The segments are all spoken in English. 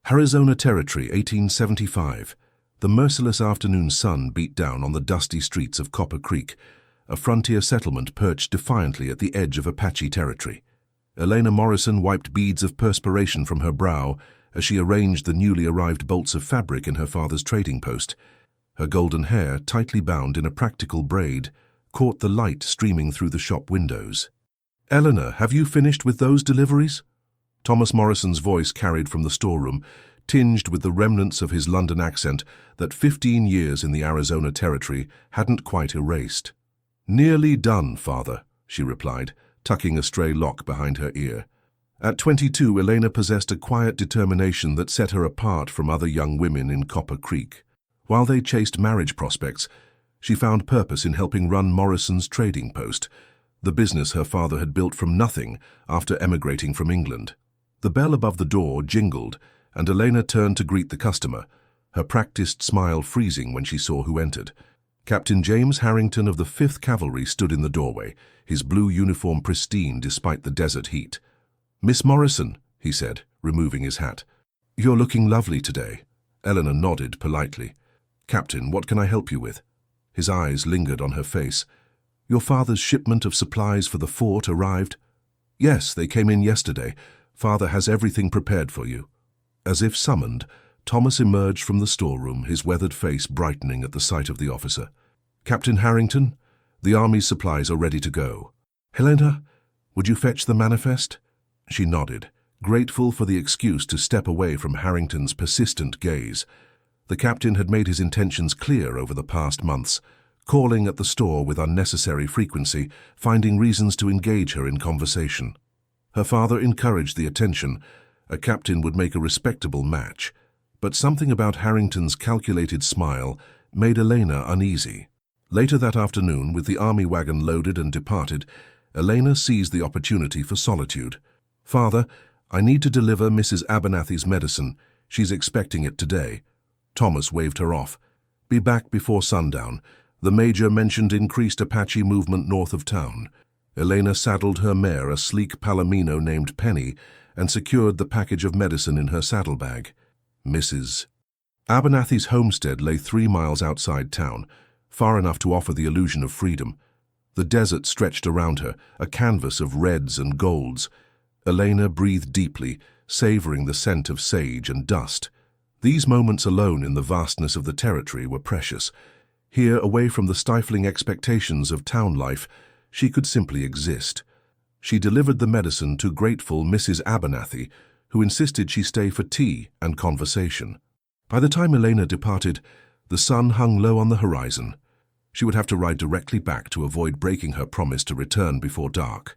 Arizona Territory, 1875. The merciless afternoon sun beat down on the dusty streets of Copper Creek, a frontier settlement perched defiantly at the edge of Apache territory. Elena Morrison wiped beads of perspiration from her brow as she arranged the newly arrived bolts of fabric in her father's trading post. Her golden hair, tightly bound in a practical braid, caught the light streaming through the shop windows. "Eleanor, have you finished with those deliveries?" Thomas Morrison's voice carried from the storeroom, tinged with the remnants of his London accent that 15 years in the Arizona Territory hadn't quite erased. "Nearly done, father," she replied, tucking a stray lock behind her ear. At 22, Elena possessed a quiet determination that set her apart from other young women in Copper Creek. While they chased marriage prospects, she found purpose in helping run Morrison's trading post, the business her father had built from nothing after emigrating from England. The bell above the door jingled, and Elena turned to greet the customer, her practiced smile freezing when she saw who entered. Captain James Harrington of the 5th Cavalry stood in the doorway, his blue uniform pristine despite the desert heat. "Miss Morrison," he said, removing his hat. "You're looking lovely today." Eleanor nodded politely. "Captain, what can I help you with?" His eyes lingered on her face. "Your father's shipment of supplies for the fort arrived?" "Yes, they came in yesterday. Father has everything prepared for you." As if summoned, Thomas emerged from the storeroom, his weathered face brightening at the sight of the officer. "Captain Harrington, the Army's supplies are ready to go. Helena, would you fetch the manifest?" She nodded, grateful for the excuse to step away from Harrington's persistent gaze. The captain had made his intentions clear over the past months, calling at the store with unnecessary frequency, finding reasons to engage her in conversation. Her father encouraged the attention. A captain would make a respectable match, but something about Harrington's calculated smile made Elena uneasy. Later that afternoon, with the army wagon loaded and departed, Elena seized the opportunity for solitude. "Father, I need to deliver Mrs. Abernathy's medicine. She's expecting it today." Thomas waved her off. "Be back before sundown. The major mentioned increased Apache movement north of town." Elena saddled her mare, a sleek palomino named Penny, and secured the package of medicine in her saddlebag. Mrs. Abernathy's homestead lay 3 miles outside town, far enough to offer the illusion of freedom. The desert stretched around her, a canvas of reds and golds. Elena breathed deeply, savoring the scent of sage and dust. These moments alone in the vastness of the territory were precious. Here, away from the stifling expectations of town life, she could simply exist. She delivered the medicine to grateful Mrs. Abernathy, who insisted she stay for tea and conversation. By the time Elena departed, the sun hung low on the horizon. She would have to ride directly back to avoid breaking her promise to return before dark.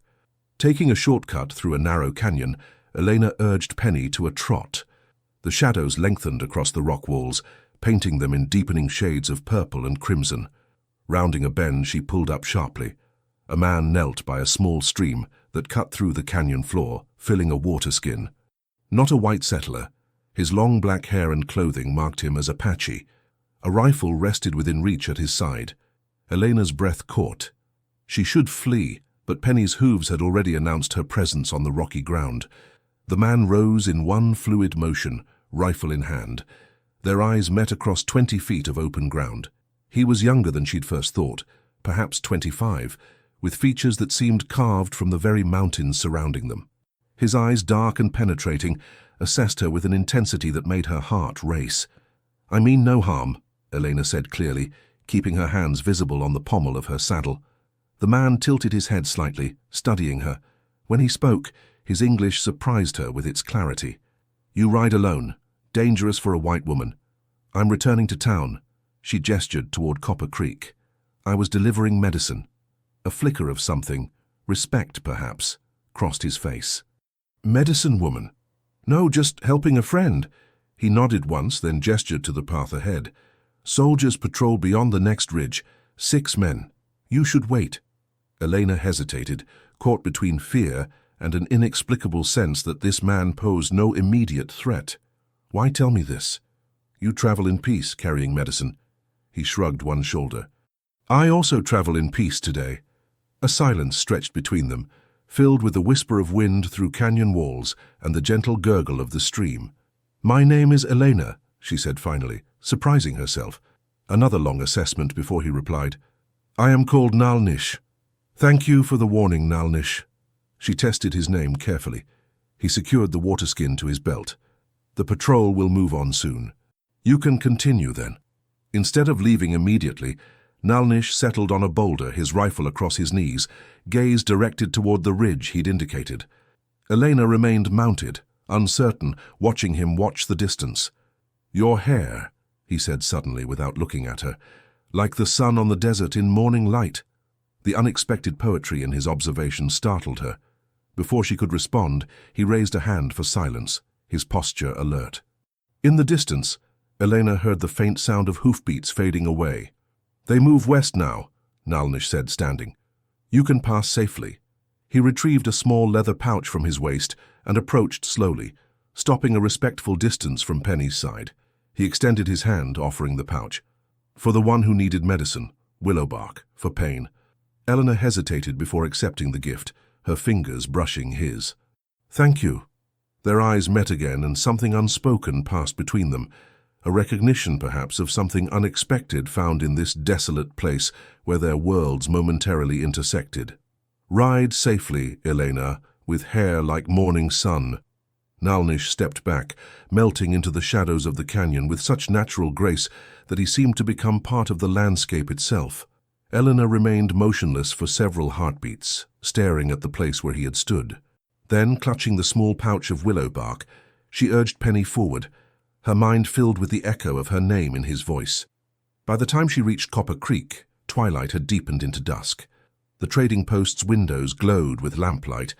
Taking a shortcut through a narrow canyon, Elena urged Penny to a trot. The shadows lengthened across the rock walls, painting them in deepening shades of purple and crimson. Rounding a bend, she pulled up sharply. A man knelt by a small stream that cut through the canyon floor, filling a water skin. Not a white settler, his long black hair and clothing marked him as Apache. A rifle rested within reach at his side. Elena's breath caught. She should flee, but Penny's hooves had already announced her presence on the rocky ground. The man rose in one fluid motion, rifle in hand. Their eyes met across 20 feet of open ground. He was younger than she'd first thought, perhaps 25, with features that seemed carved from the very mountains surrounding them. His eyes, dark and penetrating, assessed her with an intensity that made her heart race. "I mean no harm," Elena said clearly, keeping her hands visible on the pommel of her saddle. The man tilted his head slightly, studying her. When he spoke, his English surprised her with its clarity. "You ride alone. Dangerous for a white woman. I'm returning to town." She gestured toward Copper Creek. "I was delivering medicine." A flicker of something, respect perhaps, crossed his face. "Medicine woman?" "No, just helping a friend." He nodded once, then gestured to the path ahead. "Soldiers patrol beyond the next ridge. 6 men. You should wait." Elena hesitated, caught between fear and an inexplicable sense that this man posed no immediate threat. "Why tell me this?" "You travel in peace, carrying medicine." He shrugged one shoulder. "I also travel in peace today." A silence stretched between them, filled with the whisper of wind through canyon walls and the gentle gurgle of the stream. "My name is Elena," she said finally, surprising herself. Another long assessment before he replied, "I am called Nalnish." "Thank you for the warning, Nalnish." She tested his name carefully. He secured the water skin to his belt. "The patrol will move on soon. You can continue then." Instead of leaving immediately, Nalnish settled on a boulder, his rifle across his knees, gaze directed toward the ridge he'd indicated. Elena remained mounted, uncertain, watching him watch the distance. "Your hair," he said suddenly without looking at her, "like the sun on the desert in morning light." The unexpected poetry in his observation startled her. Before she could respond, he raised a hand for silence, his posture alert. In the distance, Elena heard the faint sound of hoofbeats fading away. "They move west now," Nalnish said, standing. "You can pass safely." He retrieved a small leather pouch from his waist and approached slowly, stopping a respectful distance from Penny's side. He extended his hand, offering the pouch. "For the one who needed medicine, willow bark, for pain." Eleanor hesitated before accepting the gift, her fingers brushing his. "Thank you." Their eyes met again, and something unspoken passed between them, a recognition perhaps of something unexpected found in this desolate place where their worlds momentarily intersected. "Ride safely, Elena, with hair like morning sun." Nalnish stepped back, melting into the shadows of the canyon with such natural grace that he seemed to become part of the landscape itself. Eleanor remained motionless for several heartbeats, staring at the place where he had stood. Then, clutching the small pouch of willow bark, she urged Penny forward, her mind filled with the echo of her name in his voice. By the time she reached Copper Creek, twilight had deepened into dusk. The trading post's windows glowed with lamplight,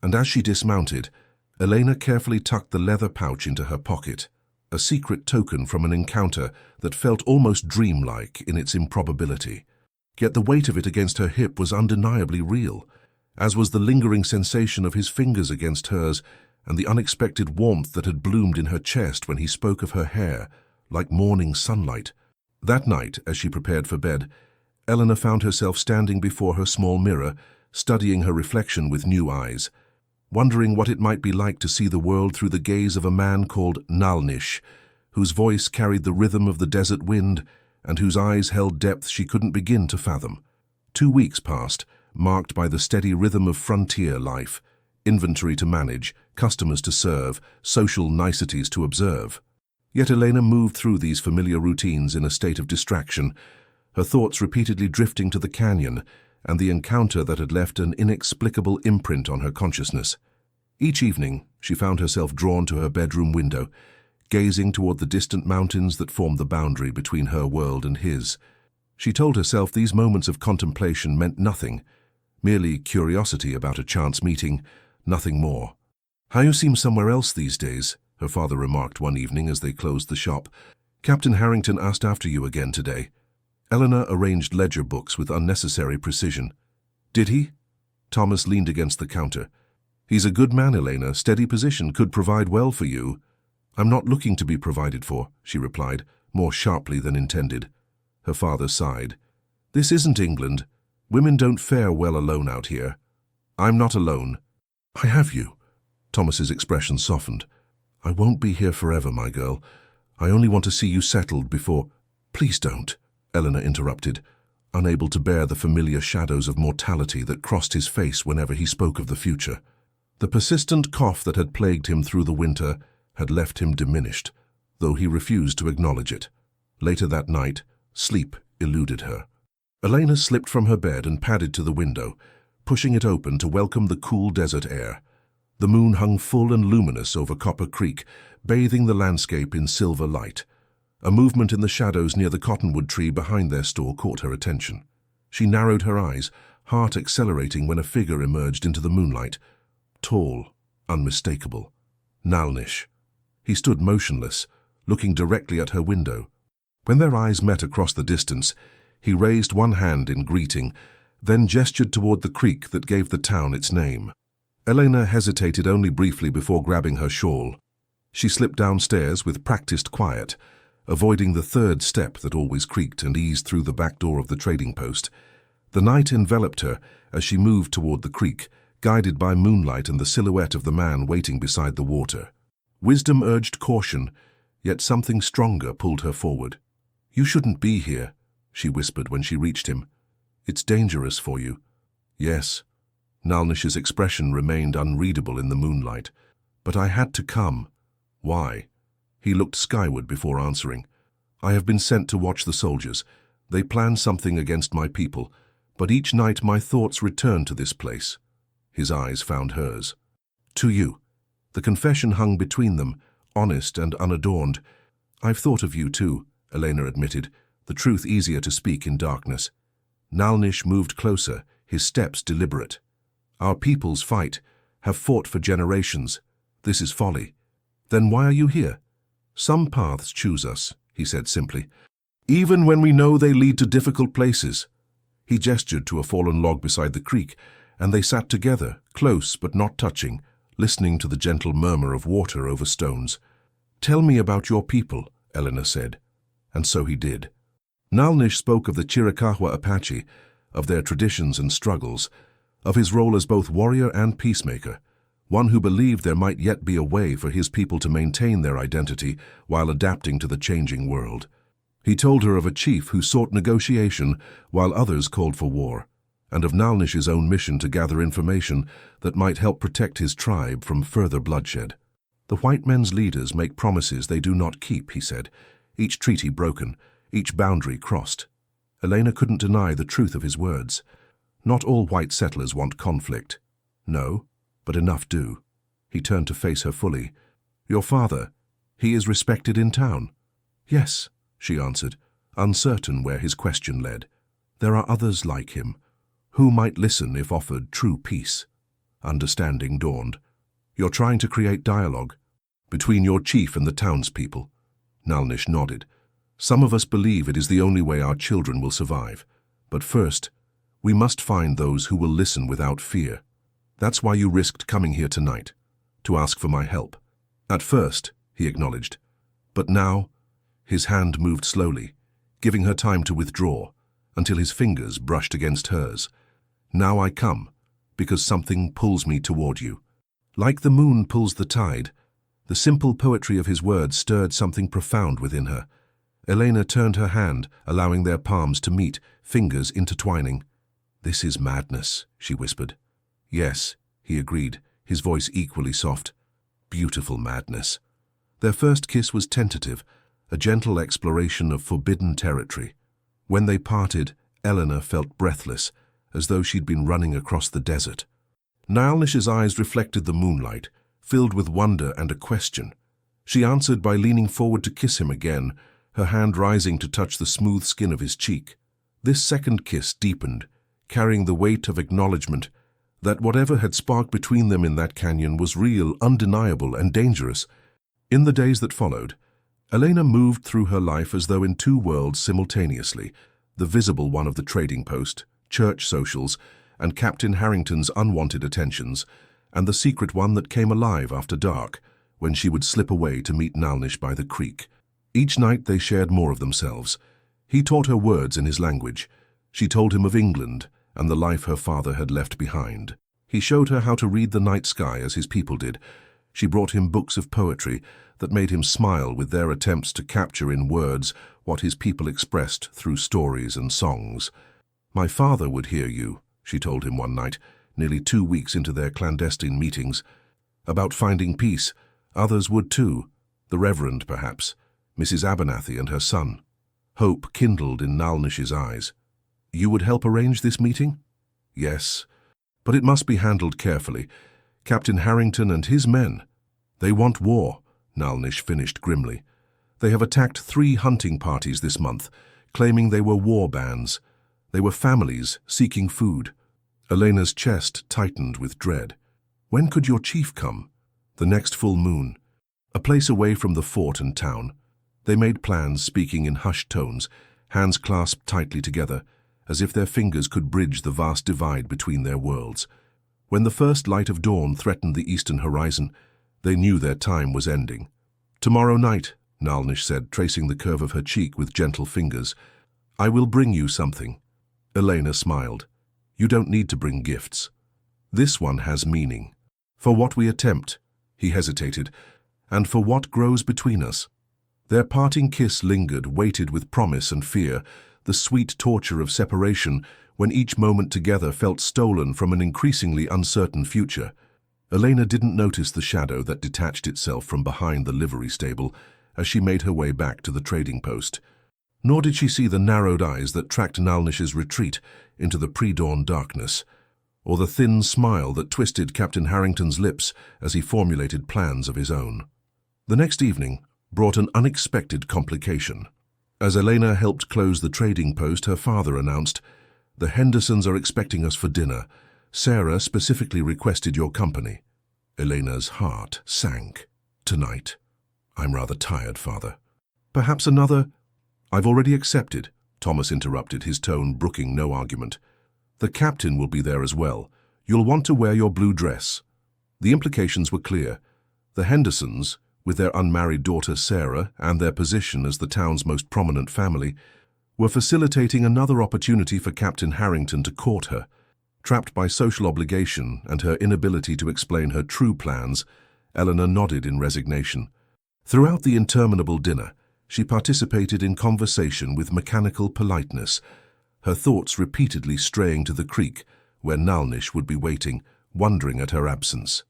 and as she dismounted, Elena carefully tucked the leather pouch into her pocket, a secret token from an encounter that felt almost dreamlike in its improbability. Yet the weight of it against her hip was undeniably real, as was the lingering sensation of his fingers against hers and the unexpected warmth that had bloomed in her chest when he spoke of her hair, like morning sunlight. That night, as she prepared for bed, Eleanor found herself standing before her small mirror, studying her reflection with new eyes, wondering what it might be like to see the world through the gaze of a man called Nalnish, whose voice carried the rhythm of the desert wind and whose eyes held depth she couldn't begin to fathom. 2 weeks passed, marked by the steady rhythm of frontier life, inventory to manage, customers to serve, social niceties to observe. Yet Elena moved through these familiar routines in a state of distraction, her thoughts repeatedly drifting to the canyon and the encounter that had left an inexplicable imprint on her consciousness. Each evening, she found herself drawn to her bedroom window, gazing toward the distant mountains that formed the boundary between her world and his. She told herself these moments of contemplation meant nothing, merely curiosity about a chance meeting, nothing more. "How you seem somewhere else these days," her father remarked one evening as they closed the shop. "Captain Harrington asked after you again today." Eleanor arranged ledger books with unnecessary precision. "Did he?" Thomas leaned against the counter. "He's a good man, Elena. Steady position, could provide well for you." "I'm not looking to be provided for," she replied, more sharply than intended. Her father sighed. "This isn't England. Women don't fare well alone out here." "I'm not alone." "I have you." Thomas's expression softened. "I won't be here forever, my girl. I only want to see you settled before—" "Please don't," Eleanor interrupted, unable to bear the familiar shadows of mortality that crossed his face whenever he spoke of the future. The persistent cough that had plagued him through the winter had left him diminished, though he refused to acknowledge it. Later that night, sleep eluded her. Elena slipped from her bed and padded to the window, pushing it open to welcome the cool desert air. The moon hung full and luminous over Copper Creek, bathing the landscape in silver light. A movement in the shadows near the cottonwood tree behind their store caught her attention. She narrowed her eyes, heart accelerating when a figure emerged into the moonlight. Tall, unmistakable. Nalnish. He stood motionless, looking directly at her window. When their eyes met across the distance, he raised one hand in greeting, then gestured toward the creek that gave the town its name. Elena hesitated only briefly before grabbing her shawl. She slipped downstairs with practiced quiet, avoiding the third step that always creaked, and eased through the back door of the trading post. The night enveloped her as she moved toward the creek, guided by moonlight and the silhouette of the man waiting beside the water. Wisdom urged caution, yet something stronger pulled her forward. "You shouldn't be here," she whispered when she reached him. "It's dangerous for you." "Yes." Nalnish's expression remained unreadable in the moonlight. "But I had to come." "Why?" He looked skyward before answering. "I have been sent to watch the soldiers. They plan something against my people, but each night my thoughts return to this place." His eyes found hers. "To you." The confession hung between them, honest and unadorned. "I've thought of you too," Elena admitted, the truth easier to speak in darkness. Nalnish moved closer, his steps deliberate. "Our peoples fight, have fought for generations. This is folly." "Then why are you here?" "Some paths choose us," he said simply, "even when we know they lead to difficult places." He gestured to a fallen log beside the creek, and they sat together, close but not touching, listening to the gentle murmur of water over stones. "Tell me about your people," Elena said. And so he did. Nalnish spoke of the Chiricahua Apache, of their traditions and struggles, of his role as both warrior and peacemaker, one who believed there might yet be a way for his people to maintain their identity while adapting to the changing world. He told her of a chief who sought negotiation while others called for war, and of Nalnish's own mission to gather information that might help protect his tribe from further bloodshed. "The white men's leaders make promises they do not keep," he said, "each treaty broken, each boundary crossed." Elena couldn't deny the truth of his words. Not all white settlers want conflict. No, but enough do. He turned to face her fully. "Your father, he is respected in town?" "Yes," she answered, uncertain where his question led. "There are others like him, who might listen if offered true peace." Understanding dawned. "You're trying to create dialogue between your chief and the townspeople?" Nalnish nodded. "Some of us believe it is the only way our children will survive. But first, we must find those who will listen without fear. That's why you risked coming here tonight, to ask for my help." "At first," he acknowledged. "But now," his hand moved slowly, giving her time to withdraw, until his fingers brushed against hers. "Now I come, because something pulls me toward you. Like the moon pulls the tide." The simple poetry of his words stirred something profound within her. Elena turned her hand, allowing their palms to meet, fingers intertwining. "This is madness," she whispered. "Yes," he agreed, his voice equally soft. "Beautiful madness." Their first kiss was tentative, a gentle exploration of forbidden territory. When they parted, Elena felt breathless, as though she'd been running across the desert. Nalnish's eyes reflected the moonlight, filled with wonder and a question. She answered by leaning forward to kiss him again, her hand rising to touch the smooth skin of his cheek. This second kiss deepened, carrying the weight of acknowledgement that whatever had sparked between them in that canyon was real, undeniable, and dangerous. In the days that followed, Elena moved through her life as though in two worlds simultaneously, the visible one of the trading post, church socials, and Captain Harrington's unwanted attentions, and the secret one that came alive after dark, when she would slip away to meet Nalnish by the creek. Each night they shared more of themselves. He taught her words in his language. She told him of England and the life her father had left behind. He showed her how to read the night sky as his people did. She brought him books of poetry that made him smile with their attempts to capture in words what his people expressed through stories and songs. "My father would hear you," she told him one night, nearly 2 weeks into their clandestine meetings. About finding peace, others would too, the Reverend perhaps, Mrs. Abernathy and her son. Hope kindled in Nalnish's eyes. "You would help arrange this meeting?" "Yes, but it must be handled carefully. Captain Harrington and his men. They want war," Nalnish finished grimly. "They have attacked 3 hunting parties this month, claiming they were war bands. They were families seeking food." Elena's chest tightened with dread. "When could your chief come?" "The next full moon. A place away from the fort and town." They made plans, speaking in hushed tones, hands clasped tightly together, as if their fingers could bridge the vast divide between their worlds. When the first light of dawn threatened the eastern horizon, they knew their time was ending. "Tomorrow night," Nalnish said, tracing the curve of her cheek with gentle fingers, "I will bring you something." Elena smiled. "You don't need to bring gifts. This one has meaning. For what we attempt," he hesitated, and for what grows between us." Their parting kiss lingered, weighted with promise and fear, the sweet torture of separation when each moment together felt stolen from an increasingly uncertain future. Elena didn't notice the shadow that detached itself from behind the livery stable as she made her way back to the trading post. Nor did she see the narrowed eyes that tracked Nalnish's retreat into the pre-dawn darkness, or the thin smile that twisted Captain Harrington's lips as he formulated plans of his own. The next evening brought an unexpected complication. As Elena helped close the trading post, her father announced, "The Hendersons are expecting us for dinner. Sarah specifically requested your company." Elena's heart sank. "Tonight? I'm rather tired, father." "Perhaps another—" "I've already accepted," Thomas interrupted, his tone brooking no argument. "The captain will be there as well. You'll want to wear your blue dress." The implications were clear. The Hendersons, with their unmarried daughter Sarah and their position as the town's most prominent family, were facilitating another opportunity for Captain Harrington to court her. Trapped by social obligation and her inability to explain her true plans, Eleanor nodded in resignation. Throughout the interminable dinner, she participated in conversation with mechanical politeness, her thoughts repeatedly straying to the creek, where Nalnish would be waiting, wondering at her absence.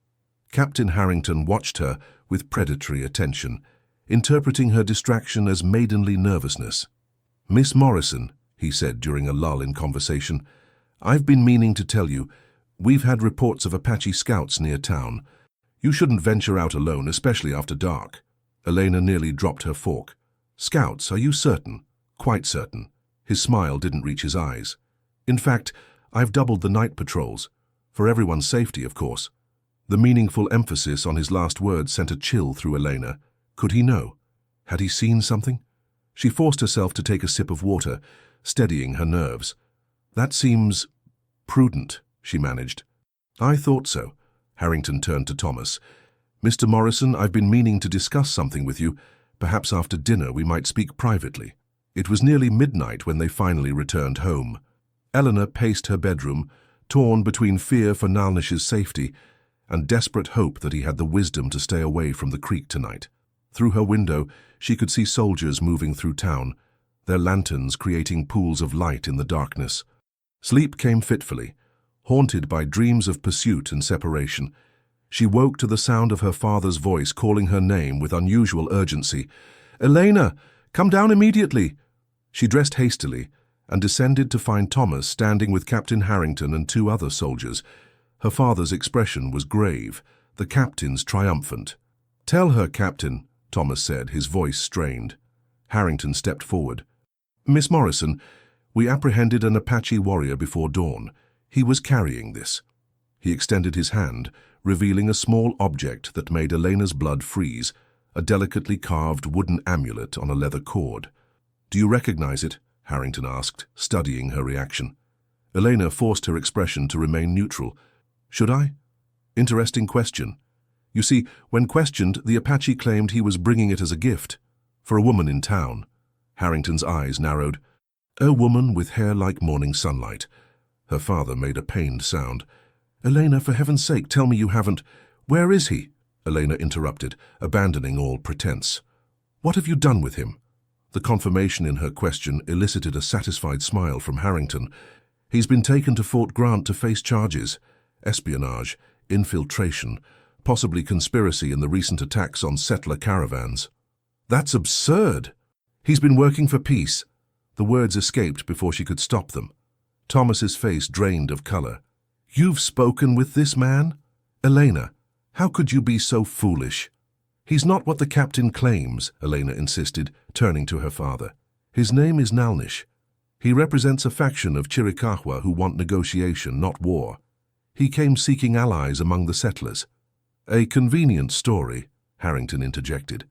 Captain Harrington watched her with predatory attention, interpreting her distraction as maidenly nervousness. "Miss Morrison," he said during a lull in conversation, "I've been meaning to tell you, we've had reports of Apache scouts near town. You shouldn't venture out alone, especially after dark." Elena nearly dropped her fork. "Scouts, are you certain?" "Quite certain." His smile didn't reach his eyes. "In fact, I've doubled the night patrols. For everyone's safety, of course." The meaningful emphasis on his last words sent a chill through Elena. Could he know? Had he seen something? She forced herself to take a sip of water, steadying her nerves. "That seems prudent," she managed. "I thought so." Harrington turned to Thomas. "Mr. Morrison, I've been meaning to discuss something with you. Perhaps after dinner we might speak privately." It was nearly midnight when they finally returned home. Eleanor paced her bedroom, torn between fear for Nalnish's safety and desperate hope that he had the wisdom to stay away from the creek tonight. Through her window, she could see soldiers moving through town, their lanterns creating pools of light in the darkness. Sleep came fitfully, haunted by dreams of pursuit and separation. She woke to the sound of her father's voice calling her name with unusual urgency. "Elena, come down immediately!" She dressed hastily and descended to find Thomas standing with Captain Harrington and 2 other soldiers. Her father's expression was grave, the captain's triumphant. "Tell her, Captain," Thomas said, his voice strained. Harrington stepped forward. "Miss Morrison, we apprehended an Apache warrior before dawn. He was carrying this." He extended his hand, revealing a small object that made Elena's blood freeze, a delicately carved wooden amulet on a leather cord. "Do you recognize it?" Harrington asked, studying her reaction. Elena forced her expression to remain neutral. "Should I?" "Interesting question. You see, when questioned, the Apache claimed he was bringing it as a gift. For a woman in town." Harrington's eyes narrowed. "A woman with hair like morning sunlight." Her father made a pained sound. "Elena, for heaven's sake, tell me you haven't—" "Where is he?" Elena interrupted, abandoning all pretense. "What have you done with him?" The confirmation in her question elicited a satisfied smile from Harrington. "He's been taken to Fort Grant to face charges. Espionage, infiltration, possibly conspiracy in the recent attacks on settler caravans." "That's absurd!" "He's been working for peace." The words escaped before she could stop them. Thomas's face drained of color. "You've spoken with this man?" "Elena, how could you be so foolish?" "He's not what the captain claims," Elena insisted, turning to her father. "His name is Nalnish. He represents a faction of Chiricahua who want negotiation, not war. He came seeking allies among the settlers." "A convenient story," Harrington interjected.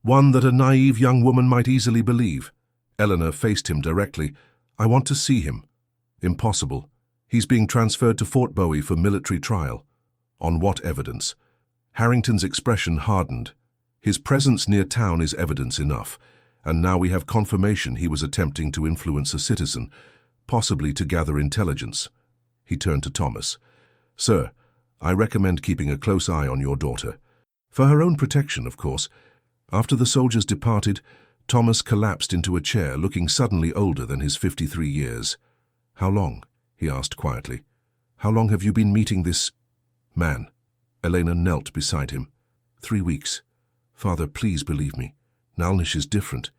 "One that a naive young woman might easily believe." Eleanor faced him directly. "I want to see him." "Impossible. He's being transferred to Fort Bowie for military trial." "On what evidence?" Harrington's expression hardened. "His presence near town is evidence enough, and now we have confirmation he was attempting to influence a citizen, possibly to gather intelligence." He turned to Thomas. "Sir, I recommend keeping a close eye on your daughter. For her own protection, of course. After the soldiers departed, Thomas collapsed into a chair, looking suddenly older than his 53 years. "How long?" he asked quietly. "How long have you been meeting this man?" Elena knelt beside him. 3 weeks. Father, please believe me. Nalnish is different.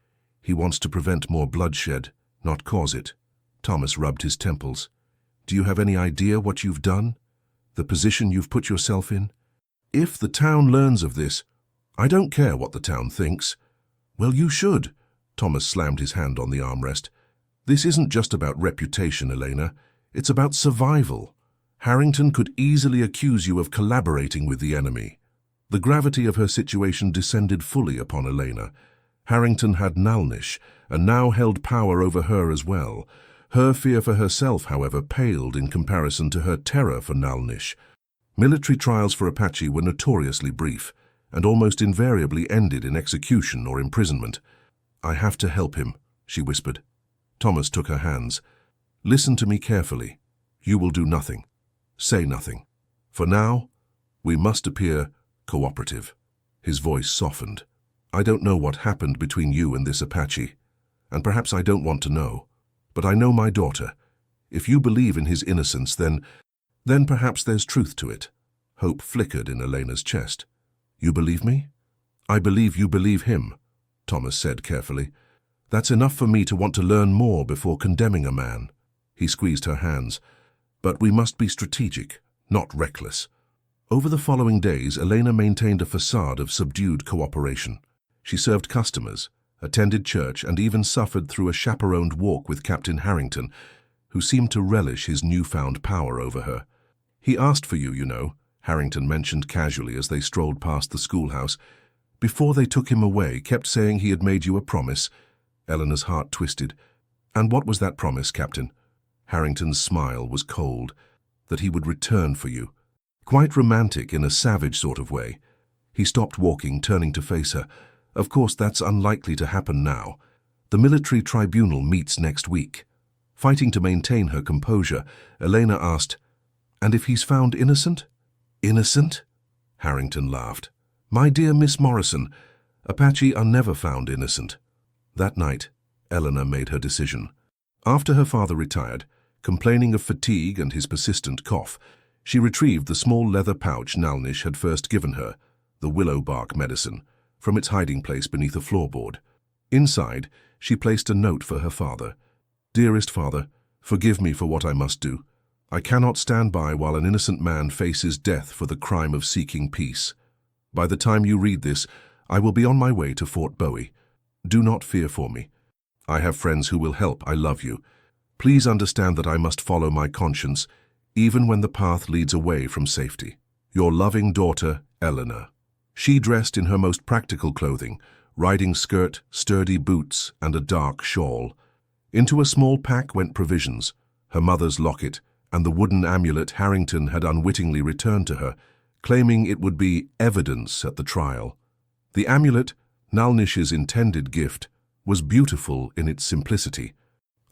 He wants to prevent more bloodshed, not cause it." Thomas rubbed his temples. "Do you have any idea what you've done? The position you've put yourself in? If the town learns of this—" "I don't care what the town thinks." "Well, you should." Thomas slammed his hand on the armrest. "This isn't just about reputation, Elena. It's about survival. Harrington could easily accuse you of collaborating with the enemy." The gravity of her situation descended fully upon Elena. Harrington had Nalnish, and now held power over her as well. Her fear for herself, however, paled in comparison to her terror for Nalnish. Military trials for Apache were notoriously brief, and almost invariably ended in execution or imprisonment. "I have to help him," she whispered. Thomas took her hands. "Listen to me carefully. You will do nothing. Say nothing. For now, we must appear cooperative." His voice softened. "I don't know what happened between you and this Apache, and perhaps I don't want to know. But I know my daughter. If you believe in his innocence, then perhaps there's truth to it." Hope flickered in Elena's chest. "You believe me?" "I believe you believe him," Thomas said carefully. "That's enough for me to want to learn more before condemning a man." He squeezed her hands. "But we must be strategic, not reckless." Over the following days, Elena maintained a facade of subdued cooperation. She served customers, attended church, and even suffered through a chaperoned walk with Captain Harrington, who seemed to relish his newfound power over her. "He asked for you, you know," Harrington mentioned casually as they strolled past the schoolhouse. "Before they took him away, kept saying he had made you a promise." Eleanor's heart twisted. "And what was that promise, Captain?" Harrington's smile was cold. "That he would return for you." Quite romantic in a savage sort of way. He stopped walking, turning to face her. "Of course, that's unlikely to happen now. The military tribunal meets next week." Fighting to maintain her composure, Elena asked, "And if he's found innocent?" "Innocent?" Harrington laughed. "My dear Miss Morrison, Apache are never found innocent." That night, Elena made her decision. After her father retired, complaining of fatigue and his persistent cough, she retrieved the small leather pouch Nalnish had first given her, the willow bark medicine, from its hiding place beneath a floorboard. Inside, she placed a note for her father. "Dearest father, forgive me for what I must do. I cannot stand by while an innocent man faces death for the crime of seeking peace. By the time you read this, I will be on my way to Fort Bowie. Do not fear for me. I have friends who will help. I love you. Please understand that I must follow my conscience, even when the path leads away from safety. Your loving daughter, Eleanor." She dressed in her most practical clothing, riding skirt, sturdy boots, and a dark shawl. Into a small pack went provisions, her mother's locket, and the wooden amulet Harrington had unwittingly returned to her, claiming it would be evidence at the trial. The amulet, Nalnish's intended gift, was beautiful in its simplicity.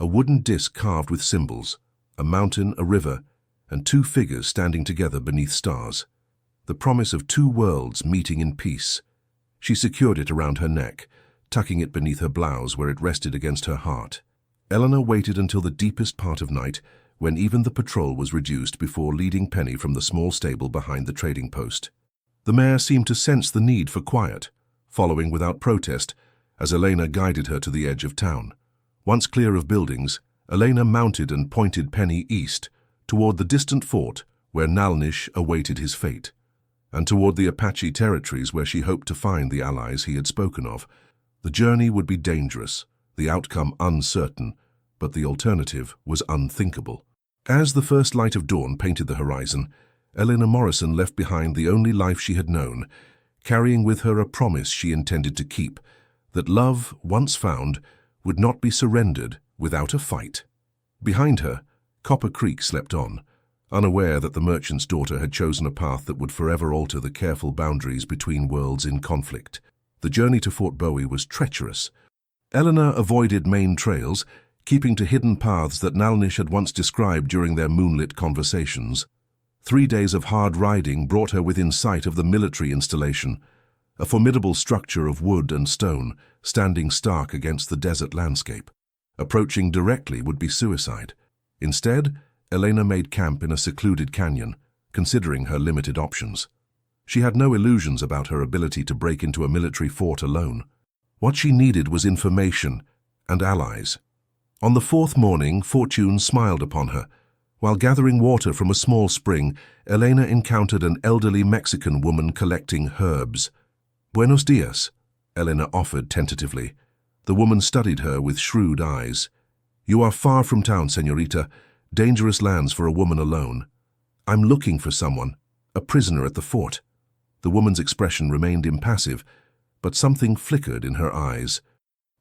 A wooden disc carved with symbols, a mountain, a river, and 2 figures standing together beneath stars. The promise of 2 worlds meeting in peace. She secured it around her neck, tucking it beneath her blouse where it rested against her heart. Eleanor waited until the deepest part of night, when even the patrol was reduced, before leading Penny from the small stable behind the trading post. The mare seemed to sense the need for quiet, following without protest, as Elena guided her to the edge of town. Once clear of buildings, Elena mounted and pointed Penny east, toward the distant fort where Nalnish awaited his fate, and toward the Apache territories where she hoped to find the allies he had spoken of. The journey would be dangerous, the outcome uncertain, but the alternative was unthinkable. As the first light of dawn painted the horizon, Eleanor Morrison left behind the only life she had known, carrying with her a promise she intended to keep, that love, once found, would not be surrendered without a fight. Behind her, Copper Creek slept on, unaware that the merchant's daughter had chosen a path that would forever alter the careful boundaries between worlds in conflict. The journey to Fort Bowie was treacherous. Eleanor avoided main trails, keeping to hidden paths that Nalnish had once described during their moonlit conversations. 3 days of hard riding brought her within sight of the military installation, a formidable structure of wood and stone standing stark against the desert landscape. Approaching directly would be suicide. Instead, Elena made camp in a secluded canyon, considering her limited options. She had no illusions about her ability to break into a military fort alone. What she needed was information and allies. On the fourth morning, fortune smiled upon her. While gathering water from a small spring, Elena encountered an elderly Mexican woman collecting herbs. "Buenos dias," Elena offered tentatively. The woman studied her with shrewd eyes. "You are far from town, señorita. Dangerous lands for a woman alone." "I'm looking for someone, a prisoner at the fort." The woman's expression remained impassive, but something flickered in her eyes.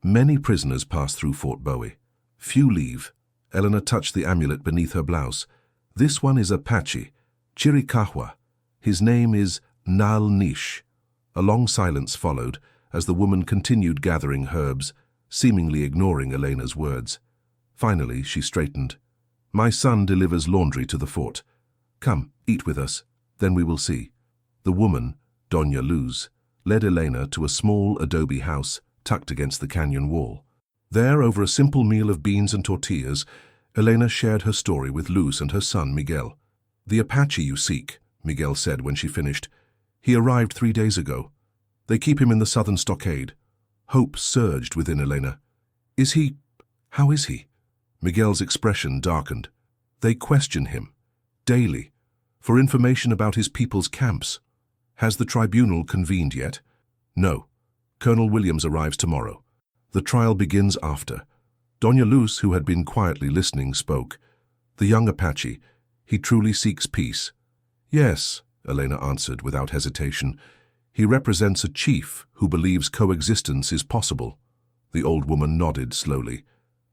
Many prisoners pass through Fort Bowie. Few leave. Elena touched the amulet beneath her blouse. "This one is Apache, Chiricahua. His name is Nal Nish." A long silence followed as the woman continued gathering herbs, seemingly ignoring Elena's words. Finally, she straightened. "My son delivers laundry to the fort. Come, eat with us, then we will see." The woman, Doña Luz, led Elena to a small adobe house tucked against the canyon wall. There, over a simple meal of beans and tortillas, Elena shared her story with Luz and her son, Miguel. "The Apache you seek," Miguel said when she finished. "He arrived 3 days ago. They keep him in the southern stockade." Hope surged within Elena. How is he?" Miguel's expression darkened. "They question him, daily, for information about his people's camps." "Has the tribunal convened yet?" "No. Colonel Williams arrives tomorrow. The trial begins after." Doña Luz, who had been quietly listening, spoke. "The young Apache, he truly seeks peace." "Yes," Elena answered without hesitation. "He represents a chief who believes coexistence is possible." The old woman nodded slowly.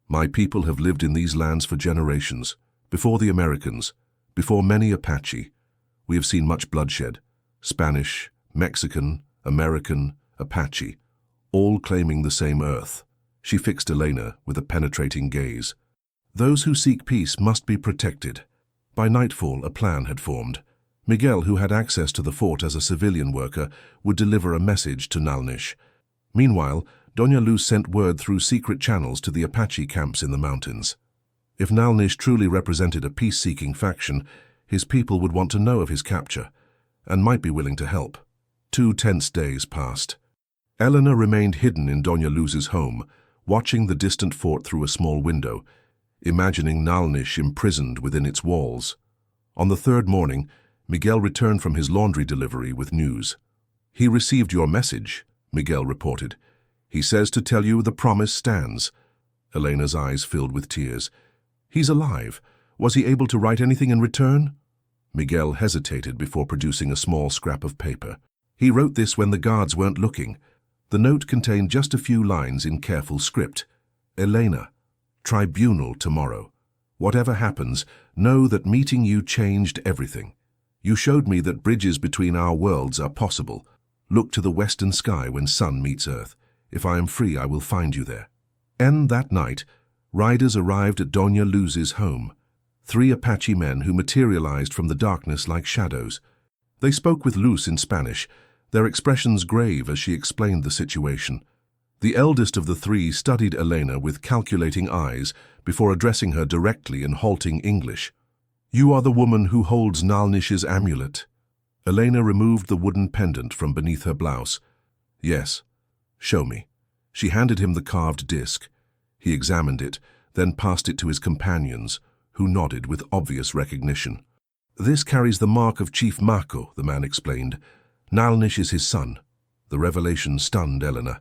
"My people have lived in these lands for generations, before the Americans, before many Apache. We have seen much bloodshed. Spanish, Mexican, American, Apache, all claiming the same earth." She fixed Elena with a penetrating gaze. "Those who seek peace must be protected." By nightfall, a plan had formed. Miguel, who had access to the fort as a civilian worker, would deliver a message to Nalnish. Meanwhile, Doña Luz sent word through secret channels to the Apache camps in the mountains. If Nalnish truly represented a peace-seeking faction, his people would want to know of his capture, and might be willing to help. 2 tense days passed. Elena remained hidden in Doña Luz's home, watching the distant fort through a small window, imagining Nalnish imprisoned within its walls. On the 3rd morning, Miguel returned from his laundry delivery with news. "He received your message," Miguel reported. "He says to tell you the promise stands." Elena's eyes filled with tears. "He's alive. Was he able to write anything in return?" Miguel hesitated before producing a small scrap of paper. "He wrote this when the guards weren't looking." The note contained just a few lines in careful script. "Elena, tribunal tomorrow. Whatever happens, know that meeting you changed everything. You showed me that bridges between our worlds are possible. Look to the western sky when sun meets earth. If I am free, I will find you there." And that night, riders arrived at Doña Luz's home. 3 Apache men who materialized from the darkness like shadows. They spoke with Luz in Spanish, their expressions grave as she explained the situation. The eldest of the 3 studied Elena with calculating eyes before addressing her directly in halting English. "You are the woman who holds Nalnish's amulet." Elena removed the wooden pendant from beneath her blouse. "Yes. Show me." She handed him the carved disc. He examined it, then passed it to his companions, who nodded with obvious recognition. "This carries the mark of Chief Mako," the man explained. "Nalnish is his son." The revelation stunned Elena.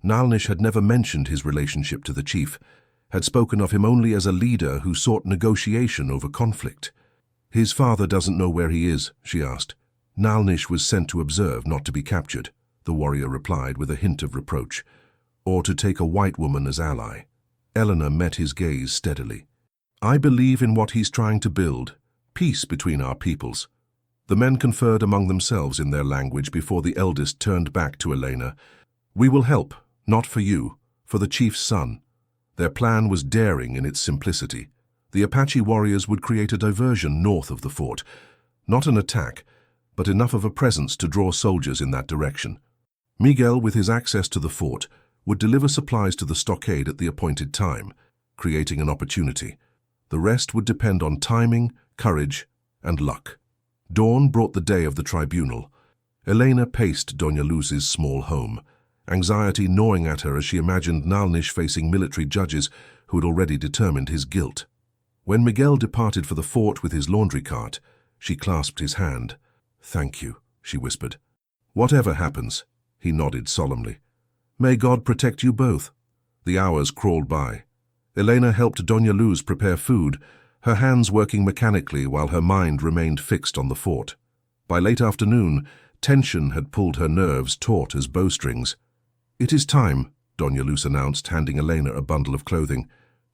Nalnish had never mentioned his relationship to the chief, had spoken of him only as a leader who sought negotiation over conflict. "His father doesn't know where he is," she asked. "Nalnish was sent to observe, not to be captured," the warrior replied with a hint of reproach. "Or to take a white woman as ally." Elena met his gaze steadily. "I believe in what he's trying to build, peace between our peoples." The men conferred among themselves in their language before the eldest turned back to Elena. "We will help, not for you, for the chief's son." Their plan was daring in its simplicity. The Apache warriors would create a diversion north of the fort. Not an attack, but enough of a presence to draw soldiers in that direction. Miguel, with his access to the fort, would deliver supplies to the stockade at the appointed time, creating an opportunity. The rest would depend on timing, courage, and luck. Dawn brought the day of the tribunal. Elena paced Doña Luz's small home, anxiety gnawing at her as she imagined Nalnish facing military judges who had already determined his guilt. When Miguel departed for the fort with his laundry cart, she clasped his hand. "Thank you," she whispered. "Whatever happens," he nodded solemnly. "May God protect you both." The hours crawled by. Elena helped Doña Luz prepare food, her hands working mechanically while her mind remained fixed on the fort. By late afternoon, tension had pulled her nerves taut as bowstrings. "It is time," Doña Luz announced, handing Elena a bundle of clothing.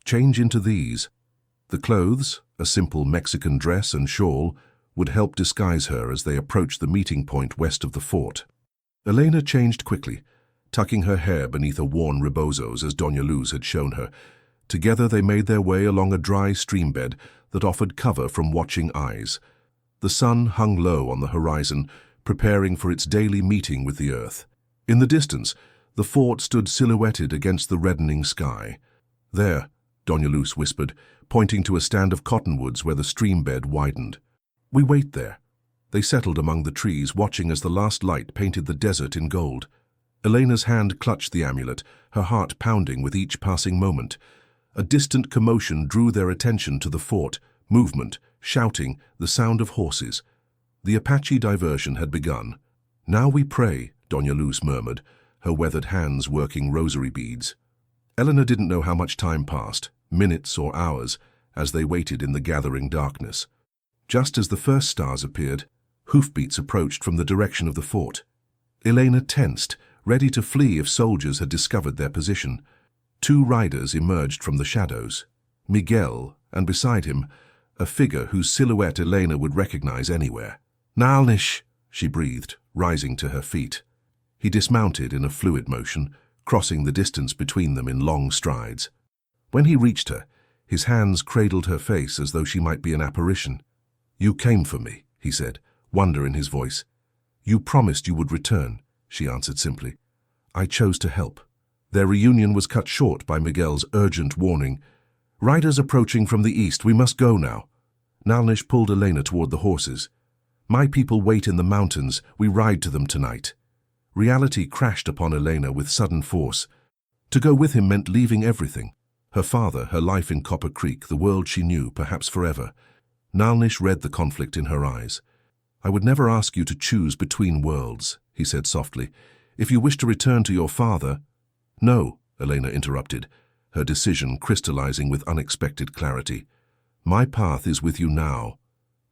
"Change into these." The clothes, a simple Mexican dress and shawl, would help disguise her as they approached the meeting point west of the fort. Elena changed quickly, tucking her hair beneath a worn rebozos as Doña Luz had shown her. Together they made their way along a dry stream bed that offered cover from watching eyes. The sun hung low on the horizon, preparing for its daily meeting with the earth. In the distance, the fort stood silhouetted against the reddening sky. "There," Doña Luz whispered, pointing to a stand of cottonwoods where the stream bed widened. "We wait there." They settled among the trees, watching as the last light painted the desert in gold. Elena's hand clutched the amulet, her heart pounding with each passing moment. A distant commotion drew their attention to the fort, movement, shouting, the sound of horses. The Apache diversion had begun. "Now we pray," Doña Luz murmured, her weathered hands working rosary beads. Elena didn't know how much time passed, minutes or hours, as they waited in the gathering darkness. Just as the first stars appeared, hoofbeats approached from the direction of the fort. Elena tensed, ready to flee if soldiers had discovered their position. Two riders emerged from the shadows. Miguel, and beside him, a figure whose silhouette Elena would recognize anywhere. "Nalnish," she breathed, rising to her feet. He dismounted in a fluid motion, crossing the distance between them in long strides. When he reached her, his hands cradled her face as though she might be an apparition. "You came for me," he said, wonder in his voice. "You promised you would return," she answered simply. "I chose to help." Their reunion was cut short by Miguel's urgent warning. "Riders approaching from the east, we must go now." Nalnish pulled Elena toward the horses. "My people wait in the mountains, we ride to them tonight." Reality crashed upon Elena with sudden force. To go with him meant leaving everything. Her father, her life in Copper Creek, the world she knew, perhaps forever. Nalnish read the conflict in her eyes. "I would never ask you to choose between worlds," he said softly. "If you wish to return to your father—" "No," Elena interrupted, her decision crystallizing with unexpected clarity. "My path is with you now.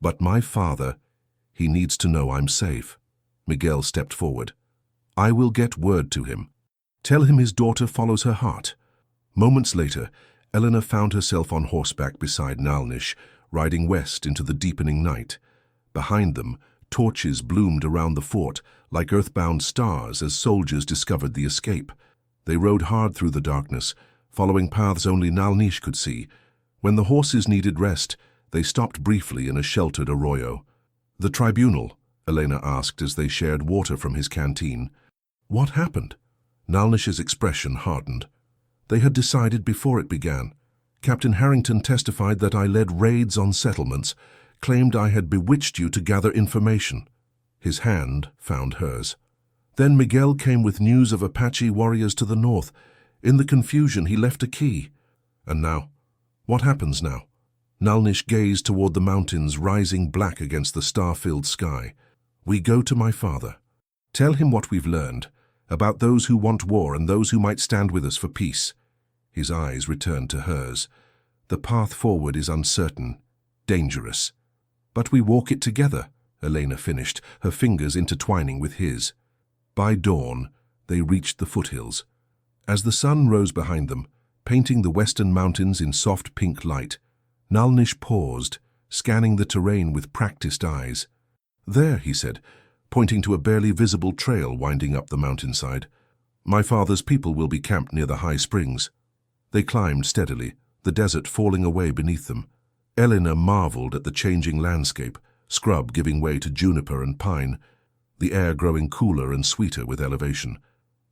But my father, he needs to know I'm safe." Miguel stepped forward. "I will get word to him. Tell him his daughter follows her heart." Moments later, Elena found herself on horseback beside Nalnish, riding west into the deepening night. Behind them, torches bloomed around the fort, like earthbound stars as soldiers discovered the escape. They rode hard through the darkness, following paths only Nalnish could see. When the horses needed rest, they stopped briefly in a sheltered arroyo. "The tribunal?" Elena asked as they shared water from his canteen. "What happened?" Nalnish's expression hardened. "They had decided before it began. Captain Harrington testified that I led raids on settlements, claimed I had bewitched you to gather information." His hand found hers. "Then Miguel came with news of Apache warriors to the north. In the confusion, he left a key. And now? What happens now?" Nalnish gazed toward the mountains rising black against the star-filled sky. "We go to my father. Tell him what we've learned, about those who want war and those who might stand with us for peace." His eyes returned to hers. "The path forward is uncertain, dangerous. But we walk it together," Elena finished, her fingers intertwining with his. By dawn, they reached the foothills. As the sun rose behind them, painting the western mountains in soft pink light, Nalnish paused, scanning the terrain with practiced eyes. "There," he said, pointing to a barely visible trail winding up the mountainside. "My father's people will be camped near the high springs." They climbed steadily, the desert falling away beneath them. Elena marveled at the changing landscape, scrub giving way to juniper and pine, the air growing cooler and sweeter with elevation.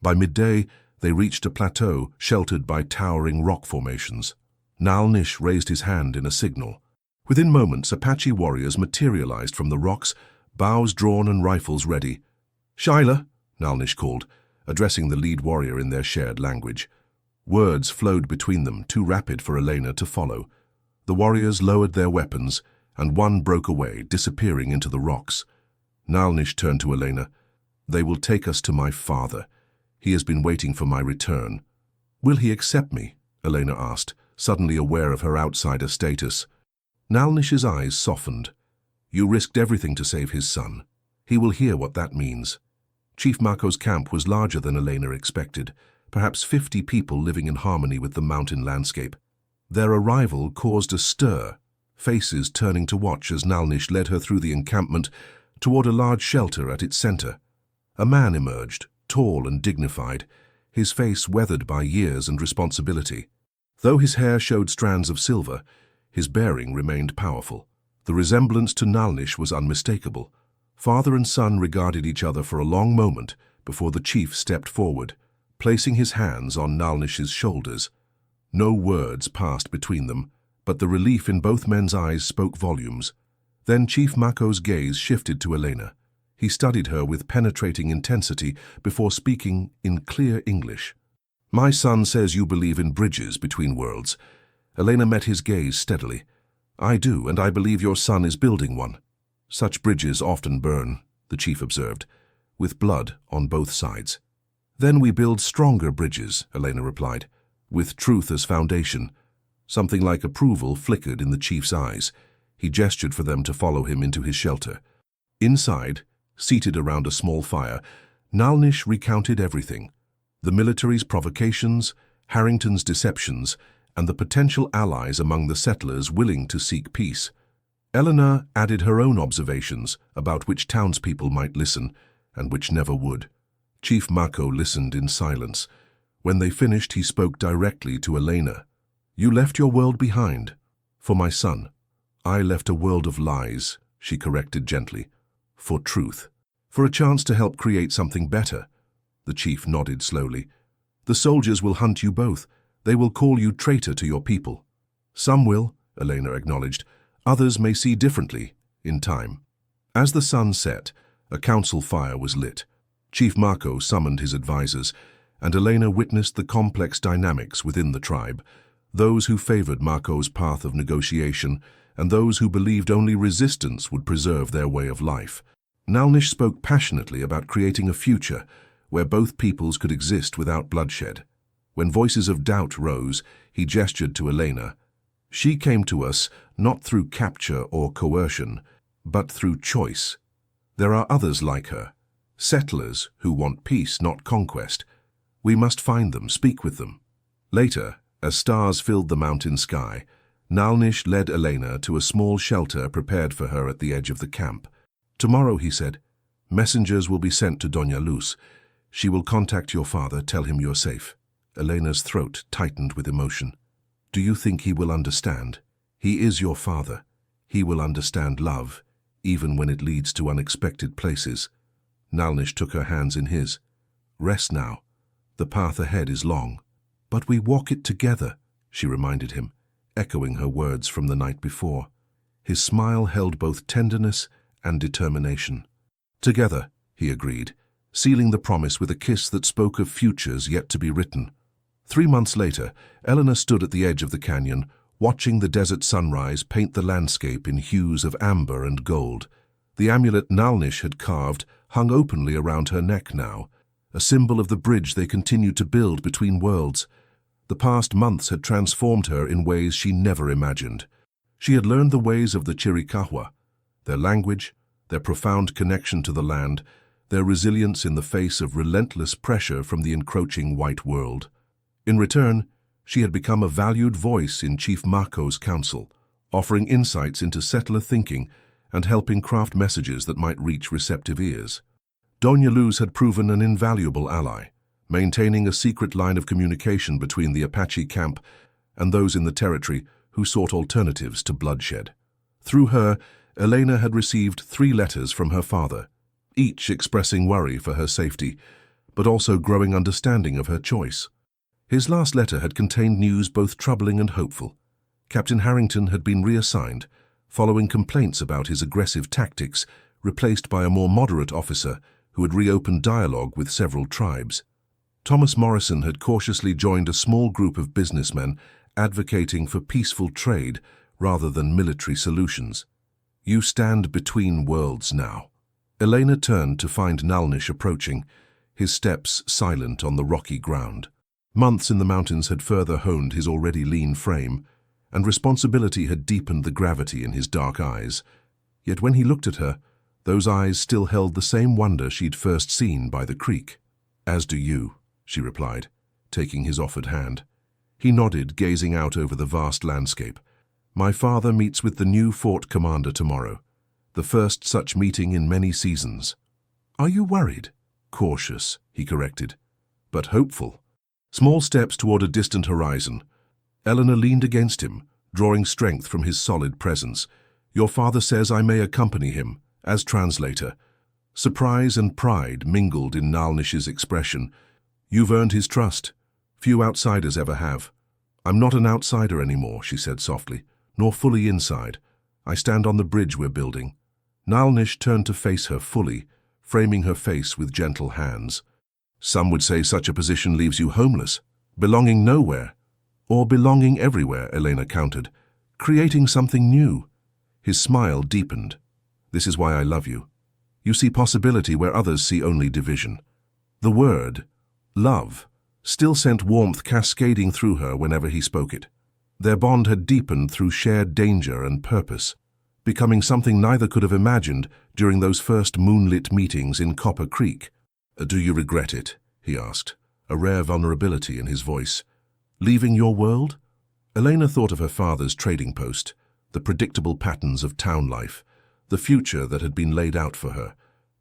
By midday, they reached a plateau sheltered by towering rock formations. Nalnish raised his hand in a signal. Within moments, Apache warriors materialized from the rocks, bows drawn and rifles ready. "Shyla," Nalnish called, addressing the lead warrior in their shared language. Words flowed between them, too rapid for Elena to follow. The warriors lowered their weapons, and one broke away, disappearing into the rocks. Nalnish turned to Elena. "They will take us to my father. He has been waiting for my return." "Will he accept me?" Elena asked, suddenly aware of her outsider status. Nalnish's eyes softened. "You risked everything to save his son. He will hear what that means." Chief Mako's camp was larger than Elena expected, perhaps 50 people living in harmony with the mountain landscape. Their arrival caused a stir, faces turning to watch as Nalnish led her through the encampment toward a large shelter at its center. A man emerged, tall and dignified, his face weathered by years and responsibility. Though his hair showed strands of silver, his bearing remained powerful. The resemblance to Nalnish was unmistakable. Father and son regarded each other for a long moment before the chief stepped forward, placing his hands on Nalnish's shoulders. No words passed between them, but the relief in both men's eyes spoke volumes. Then Chief Mako's gaze shifted to Elena. He studied her with penetrating intensity before speaking in clear English. "My son says you believe in bridges between worlds." Elena met his gaze steadily. "I do, and I believe your son is building one." "Such bridges often burn," the chief observed, "with blood on both sides." "Then we build stronger bridges," Elena replied, "with truth as foundation." Something like approval flickered in the chief's eyes. He gestured for them to follow him into his shelter. Inside, seated around a small fire, Nalnish recounted everything: the military's provocations, Harrington's deceptions, and the potential allies among the settlers willing to seek peace. Eleanor added her own observations about which townspeople might listen and which never would. Chief Mako listened in silence. When they finished, he spoke directly to Elena. "You left your world behind. For my son. I left a world of lies," she corrected gently. "For truth. For a chance to help create something better." The chief nodded slowly. "The soldiers will hunt you both. They will call you traitor to your people." "Some will," Elena acknowledged. "Others may see differently, in time." As the sun set, a council fire was lit. Chief Mako summoned his advisors, and Elena witnessed the complex dynamics within the tribe, those who favored Mako's path of negotiation, and those who believed only resistance would preserve their way of life. Nalnish spoke passionately about creating a future where both peoples could exist without bloodshed. When voices of doubt rose, he gestured to Elena. "She came to us not through capture or coercion, but through choice. There are others like her, settlers who want peace, not conquest. We must find them, speak with them." Later, as stars filled the mountain sky, Nalnish led Elena to a small shelter prepared for her at the edge of the camp. "Tomorrow," he said, "messengers will be sent to Doña Luz. She will contact your father, tell him you're safe." Elena's throat tightened with emotion. "Do you think he will understand? He is your father. He will understand love, even when it leads to unexpected places." Nalnish took her hands in his. "Rest now. The path ahead is long." "But we walk it together," she reminded him, echoing her words from the night before. His smile held both tenderness and determination. "Together," he agreed, sealing the promise with a kiss that spoke of futures yet to be written. 3 months later, Eleanor stood at the edge of the canyon, watching the desert sunrise paint the landscape in hues of amber and gold. The amulet Nalnish had carved hung openly around her neck now, a symbol of the bridge they continued to build between worlds. The past months had transformed her in ways she never imagined. She had learned the ways of the Chiricahua, their language, their profound connection to the land, their resilience in the face of relentless pressure from the encroaching white world. In return, she had become a valued voice in Chief Mako's council, offering insights into settler thinking and helping craft messages that might reach receptive ears. Doña Luz had proven an invaluable ally, maintaining a secret line of communication between the Apache camp and those in the territory who sought alternatives to bloodshed. Through her, Elena had received 3 letters from her father, each expressing worry for her safety, but also growing understanding of her choice. His last letter had contained news both troubling and hopeful. Captain Harrington had been reassigned, following complaints about his aggressive tactics, replaced by a more moderate officer who had reopened dialogue with several tribes. Thomas Morrison had cautiously joined a small group of businessmen advocating for peaceful trade rather than military solutions. You stand between worlds now. Elena turned to find Nalnish approaching, his steps silent on the rocky ground. Months in the mountains had further honed his already lean frame, and responsibility had deepened the gravity in his dark eyes. Yet when he looked at her, those eyes still held the same wonder she'd first seen by the creek. "As do you," she replied, taking his offered hand. He nodded, gazing out over the vast landscape. "My father meets with the new fort commander tomorrow, the first such meeting in many seasons." "Are you worried?" "Cautious," he corrected, "but hopeful." Small steps toward a distant horizon. Eleanor leaned against him, drawing strength from his solid presence. "Your father says I may accompany him, as translator." Surprise and pride mingled in Nalnish's expression. "You've earned his trust. Few outsiders ever have." "I'm not an outsider anymore," she said softly, "nor fully inside. I stand on the bridge we're building." Nalnish turned to face her fully, framing her face with gentle hands. "Some would say such a position leaves you homeless, belonging nowhere." "Or belonging everywhere," Elena countered, "creating something new." His smile deepened. "This is why I love you. You see possibility where others see only division." The word, love, still sent warmth cascading through her whenever he spoke it. Their bond had deepened through shared danger and purpose, becoming something neither could have imagined during those first moonlit meetings in Copper Creek. "Do you regret it?" he asked, a rare vulnerability in his voice. "Leaving your world?" Elena thought of her father's trading post, the predictable patterns of town life, the future that had been laid out for her,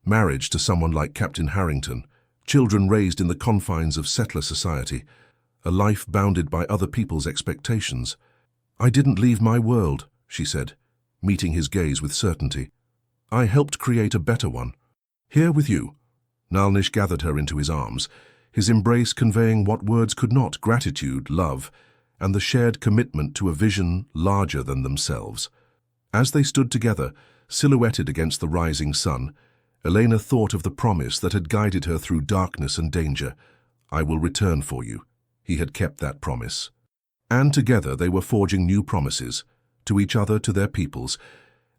marriage to someone like Captain Harrington, children raised in the confines of settler society, a life bounded by other people's expectations. "I didn't leave my world," she said, meeting his gaze with certainty. "I helped create a better one. Here with you." Nalnish gathered her into his arms, his embrace conveying what words could not: gratitude, love, and the shared commitment to a vision larger than themselves. As they stood together, silhouetted against the rising sun, Elena thought of the promise that had guided her through darkness and danger. "I will return for you." He had kept that promise. And together they were forging new promises, to each other, to their peoples,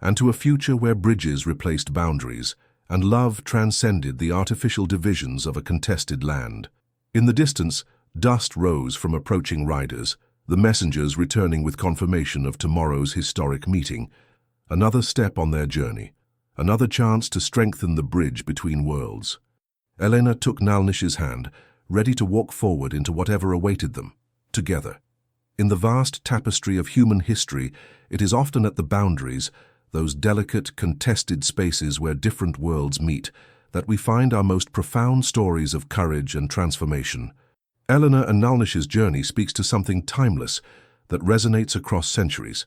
and to a future where bridges replaced boundaries, and love transcended the artificial divisions of a contested land. In the distance, dust rose from approaching riders, the messengers returning with confirmation of tomorrow's historic meeting. Another step on their journey, another chance to strengthen the bridge between worlds. Elena took Nalnish's hand, ready to walk forward into whatever awaited them, together. In the vast tapestry of human history, it is often at the boundaries, those delicate, contested spaces where different worlds meet, that we find our most profound stories of courage and transformation. Eleanor and Nalnish's journey speaks to something timeless that resonates across centuries: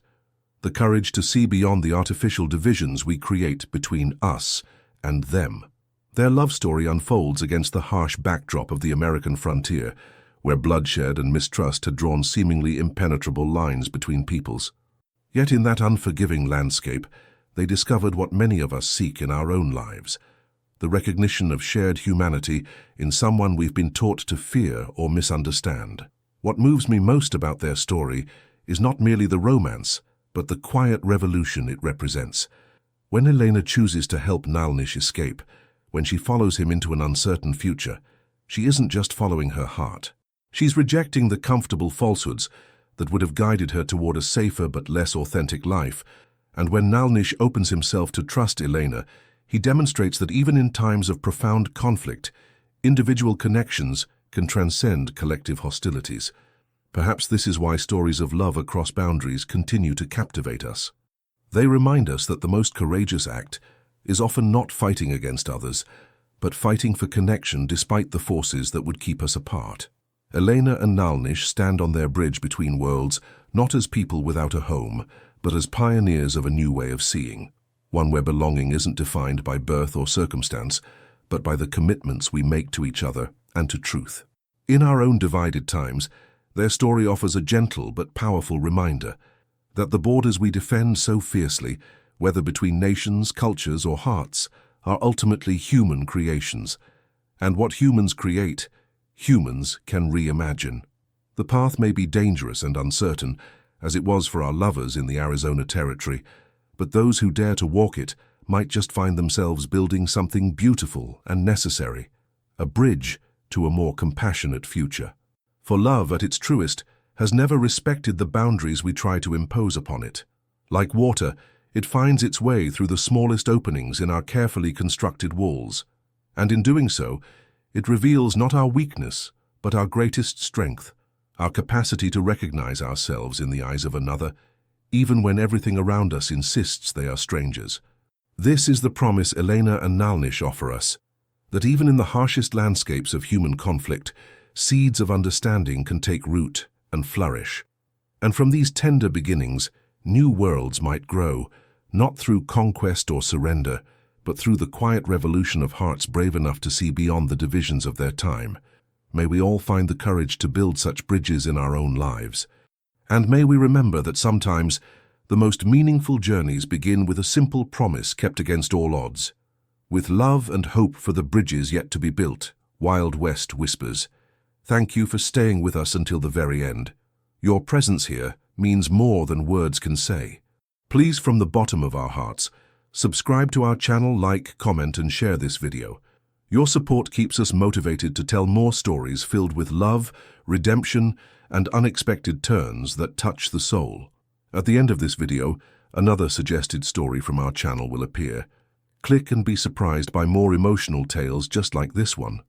the courage to see beyond the artificial divisions we create between us and them. Their love story unfolds against the harsh backdrop of the American frontier, where bloodshed and mistrust had drawn seemingly impenetrable lines between peoples. Yet in that unforgiving landscape, they discovered what many of us seek in our own lives: the recognition of shared humanity in someone we've been taught to fear or misunderstand. What moves me most about their story is not merely the romance, but the quiet revolution it represents. When Elena chooses to help Nalnish escape, when she follows him into an uncertain future, she isn't just following her heart. She's rejecting the comfortable falsehoods that would have guided her toward a safer but less authentic life. And when Nalnish opens himself to trust Elena, he demonstrates that even in times of profound conflict, individual connections can transcend collective hostilities. Perhaps this is why stories of love across boundaries continue to captivate us. They remind us that the most courageous act is often not fighting against others, but fighting for connection despite the forces that would keep us apart. Elena and Nalnish stand on their bridge between worlds, not as people without a home, but as pioneers of a new way of seeing, one where belonging isn't defined by birth or circumstance, but by the commitments we make to each other and to truth. In our own divided times, their story offers a gentle but powerful reminder that the borders we defend so fiercely, whether between nations, cultures, or hearts, are ultimately human creations. And what humans create, humans can reimagine. The path may be dangerous and uncertain, as it was for our lovers in the Arizona territory, but those who dare to walk it might just find themselves building something beautiful and necessary, a bridge to a more compassionate future. For love, at its truest, has never respected the boundaries we try to impose upon it. Like water, it finds its way through the smallest openings in our carefully constructed walls. And in doing so, it reveals not our weakness, but our greatest strength, our capacity to recognize ourselves in the eyes of another, even when everything around us insists they are strangers. This is the promise Elena and Nalnish offer us, that even in the harshest landscapes of human conflict, seeds of understanding can take root and flourish. And from these tender beginnings, new worlds might grow, not through conquest or surrender, but through the quiet revolution of hearts brave enough to see beyond the divisions of their time. May we all find the courage to build such bridges in our own lives. And may we remember that sometimes the most meaningful journeys begin with a simple promise kept against all odds. With love and hope for the bridges yet to be built, Wild West whispers, "Thank you for staying with us until the very end. Your presence here means more than words can say." Please, from the bottom of our hearts, subscribe to our channel, like, comment, and share this video. Your support keeps us motivated to tell more stories filled with love, redemption, and unexpected turns that touch the soul. At the end of this video, another suggested story from our channel will appear. Click and be surprised by more emotional tales just like this one.